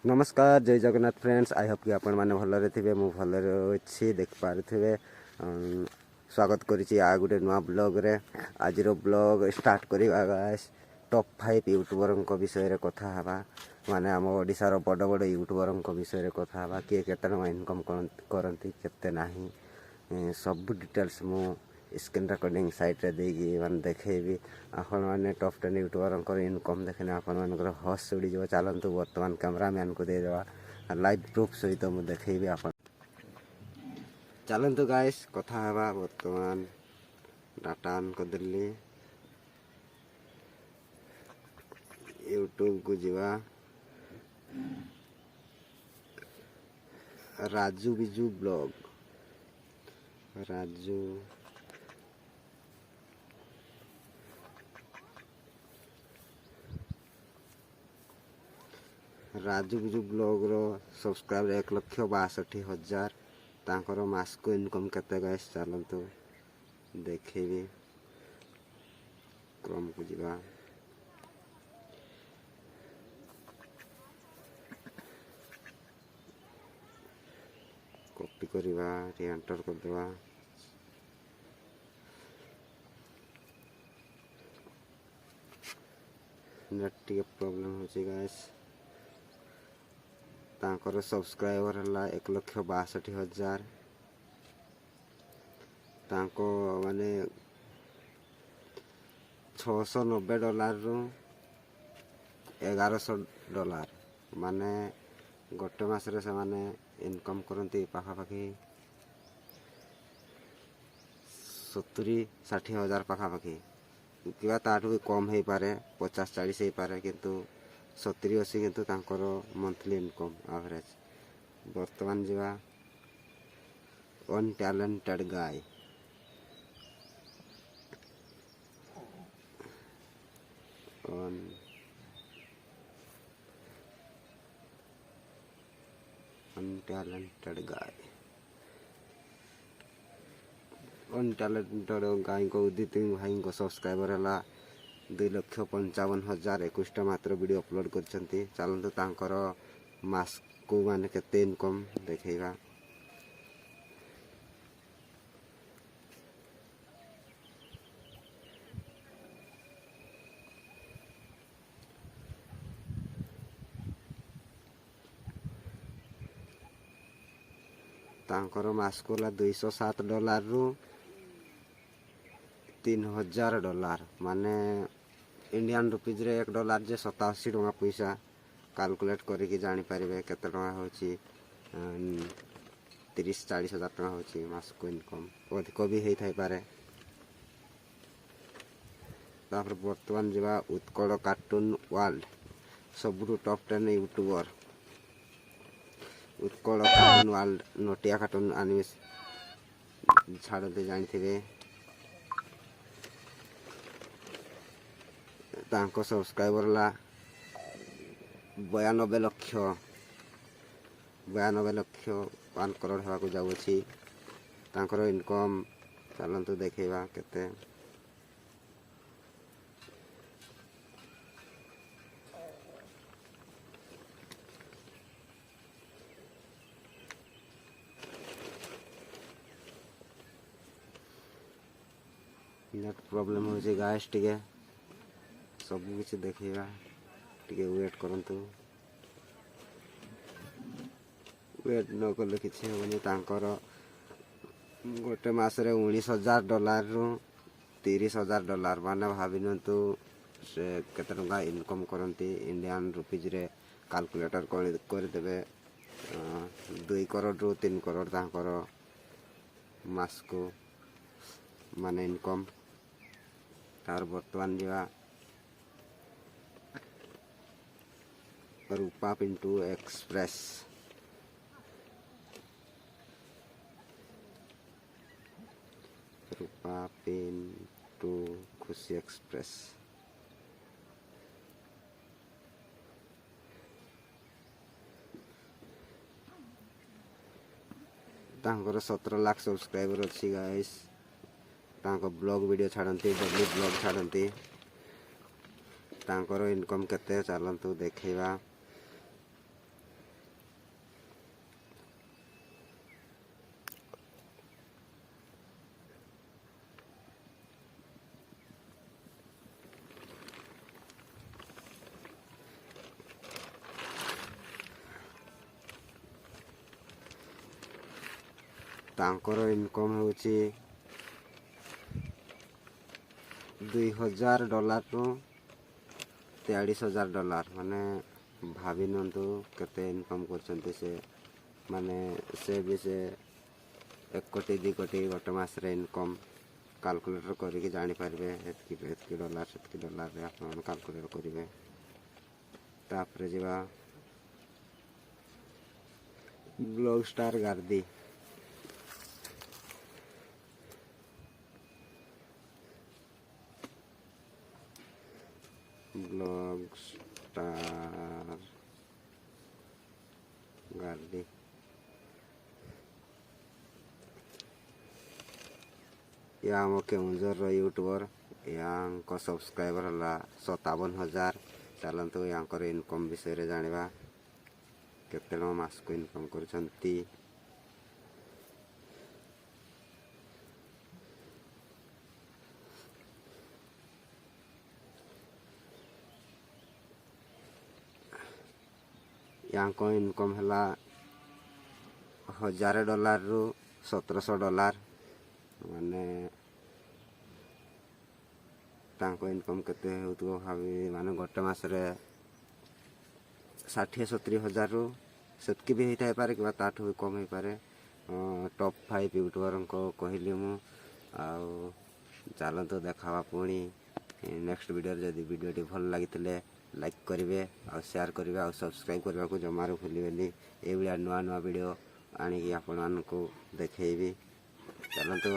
नमस्कार जय Jagannath friends I hope कि आपण मैंने भलरे थे मु भलरे अच्छी देखिपे स्वागत करुच्ची आ गोटे नुआ ब्लॉग रे आज ब्लॉग स्टार्ट करवा गाइस टॉप 5 यूट्यूबर विषय कथा हवा माने आम ओडिशार बड़ बड़ यूट्यूबर विषय कथा हवा किए केते इनकम करती केते नाही सब डिटेल्स मु स्क्रीन रिकॉर्डिंग साइट रे देगी मान देखेबी आपण माने टॉप 10 यूट्यूबर इनकम देखने आपण मानकर हस उड़ी जो चलतु वर्तमान कैमरामैन को दे देवा लाइव प्रूफ सहित मु देखेबी आपण चलतु गाइस कथा हवा वर्तमान डाटा ऑन कर दिल्ली यूट्यूब को जीवा राजू बिजू ब्लॉग राजू बिजू ब्लॉग रो सब्सक्राइबर 1,62,000 तांकर मास को इनकम केते गाइस चलतु देखेबी क्रम को जीवा कॉपी करवा एंटर कर देवा नेट टी प्रॉब्लम हो गाइस तांकर सब्सक्राइबर है 1,62,000 तांको माने $690 रु $1,100 माने गोटे मासरे से माने इनकम करती पाखापाखि 70-60 पाखापाखि कि ताठू भी कम हो पारे 50-40 हो पारे किंतु 70-80 किंतु तांकर मंथली इनकम एवरेज वर्तमान जीवा अनटैलेंटेड गाय अनटैलेंटेड गाय को उदित भाई को सब्सक्राइबर है 2,55,000 21टा मात्र वीडियो अपलोड करछंती चलंतु तांकर मास को माने केते इनकम देखेगा तांकर मास को $207 रु $3,000 माने इंडियन रुपीज रे $1 जे 87 टका पैसा कैलकुलेट करके जानी पारिबे केते टका होची 30-40 हजार टका होची मास को इनकम अधिक भी हेई थाई पारे तापर वर्तमान जीवा उत्कल कार्टून वर्ल्ड सबुठु top 10 YouTuber Utkal cartoon world नोटिया कार्टून एनिमे छाड़ते जानिथिबे तांको सब्सक्राइबर ला 92 लक्ष 1 करोड़ हवा को जाउछि तांकर इनकम चलंतु देखेबा केते नेट प्रॉब्लम हो जे गाइस टिके सब किसी देखा टिके वेट करंतु वेट न कले किसी हेनी तांकर गोटे मासरे $19,000 रु $30,000 माने भाविनतु से केते टका इनकम करती इंडियन रुपीज रे कैलकुलेटर कर देबे 2 करोड़ रु 3 करोड़ तांकर मास को माने इनकम तार वर्तमान जीवा रूपा पिंटू एक्सप्रेस खुशी एक्सप्रेस तांकर 17 लाख सब्सक्राइबर अच्छी गाइस तांको ब्लॉग वीडियो छाड़ती डेली ब्लॉग छाड़ती तांकर इनकम केते चलंतु देखैबा ତାଙ୍କର ଇନକମ୍ ହେଉଛି $2,000 $43,000 ମାନେ ଭାବି ନିଅନ୍ତୁ କେତେ ଇନକମ୍ କରୁଛନ୍ତି ସେ। ମାନେ ସେ 1 କୋଟି 2 କୋଟି ଗୋଟେ ମାସରେ ଇନକମ୍ କାଲକୁଲେଟର୍ କରିକି ଜାଣିପାରିବେ। ଏତିକି ଡଲାର ସେତିକି ଡଲାରରେ ଆପଣମାନେ କାଲକୁଲେଟ୍ କରିବେ। ତାପରେ ଯିବା ବ୍ଲଗ୍ ଷ୍ଟାର ଗାର୍ଦି। ବ୍ଲଗ୍ ଷ୍ଟାର ଗାର୍ଦି या ଆମ କେଉଁଝରର ୟୁଟ୍ୟୁବର। ୟାଙ୍କ ସବସ୍କ୍ରାଇବର ହେଲା 57,000। ଚାଲନ୍ତୁ ୟାଙ୍କର ଇନକମ୍ ବିଷୟରେ ଜାଣିବା, କେତେ ଟଙ୍କା ମାସକୁ ଇନକମ୍ କରୁଛନ୍ତି। ୟାଙ୍କ ଇନକମ୍ ହେଲା $1,000ରୁ $1,700। ମାନେ ତାଙ୍କ ଇନକମ୍ କେତେ ହେଉଥିବ ଭାବି, ମାନେ ଗୋଟେ ମାସରେ 60-70 ହଜାରରୁ ସେତିକି ବି ହେଇଥାଇପାରେ କିମ୍ବା ତାଠୁ ବି କମ୍ ହେଇପାରେ। ଟପ୍ 5 ୟୁଟ୍ୟୁବରଙ୍କ କହିଲି ମୁଁ। ଆଉ ଚାଲନ୍ତୁ ଦେଖାବା ପୁଣି ନେକ୍ସଟ ଭିଡ଼ିଓରେ। ଯଦି ଭିଡ଼ିଓଟି ଭଲ ଲାଗିଥିଲେ ଲାଇକ୍ କରିବେ, ଆଉ ସେୟାର କରିବେ, ଆଉ ସବସ୍କ୍ରାଇବ୍ କରିବାକୁ ଜମାରୁ ଭୁଲିବେନି। ଏଇଭଳିଆ ନୂଆ ନୂଆ ଭିଡ଼ିଓ ଆଣିକି ଆପଣମାନଙ୍କୁ ଦେଖେଇବି। ଚାଲନ୍ତୁ।